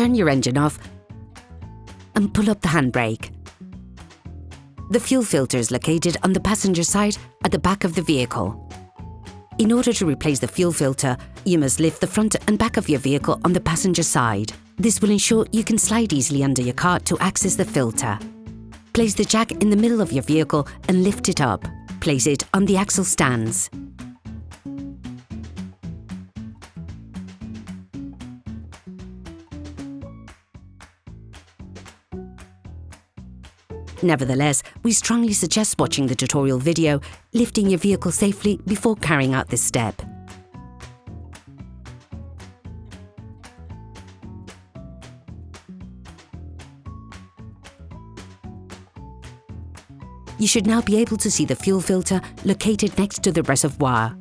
turn your engine off and pull up the handbrake. The fuel filter is located on the passenger side at the back of the vehicle. In order to replace the fuel filter, you must lift the front and back of your vehicle on the passenger side. This will ensure you can slide easily under your car to access the filter. Place the jack in the middle of your vehicle and lift it up. Place it on the axle stands. Nevertheless, we strongly suggest watching the tutorial video, lifting your vehicle safely before carrying out this step. You should now be able to see the fuel filter located next to the reservoir.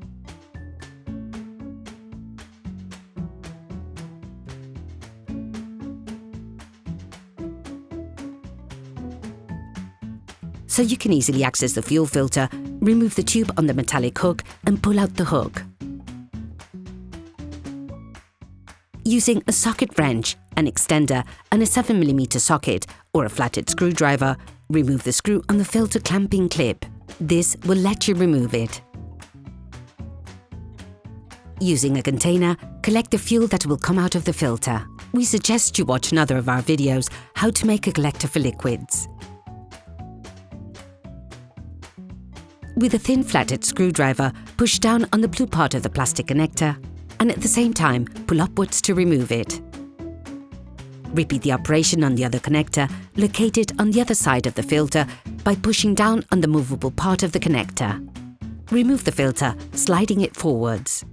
So you can easily access the fuel filter, remove the tube on the metallic hook and pull out the hook. Using a socket wrench, an extender and a 7mm socket or a flathead screwdriver, remove the screw on the filter clamping clip. This will let you remove it. Using a container, collect the fuel that will come out of the filter. We suggest you watch another of our videos, how to make a collector for liquids. With a thin flathead screwdriver, push down on the blue part of the plastic connector and at the same time pull upwards to remove it. Repeat the operation on the other connector, located on the other side of the filter, by pushing down on the movable part of the connector. Remove the filter, sliding it forwards.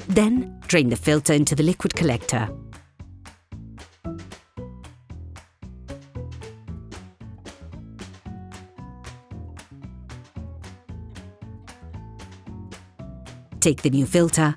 Then, drain the filter into the liquid collector. Take the new filter,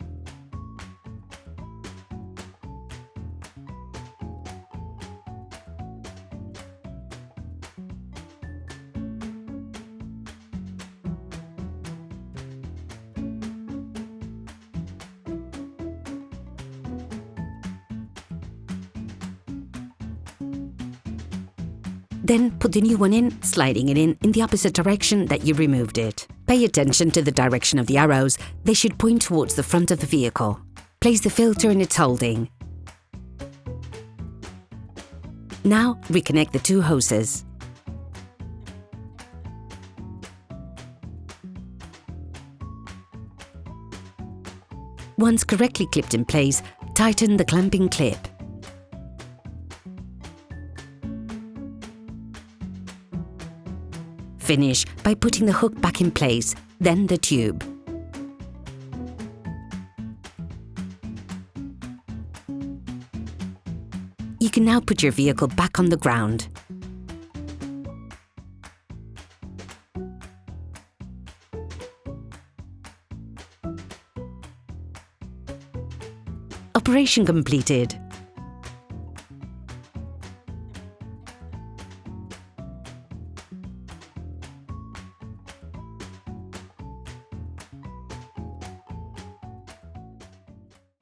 then put the new one in, sliding it in the opposite direction that you removed it. Pay attention to the direction of the arrows. They should point towards the front of the vehicle. Place the filter in its holding. Now reconnect the two hoses. Once correctly clipped in place, tighten the clamping clip. Finish by putting the hook back in place, then the tube. You can now put your vehicle back on the ground. Operation completed.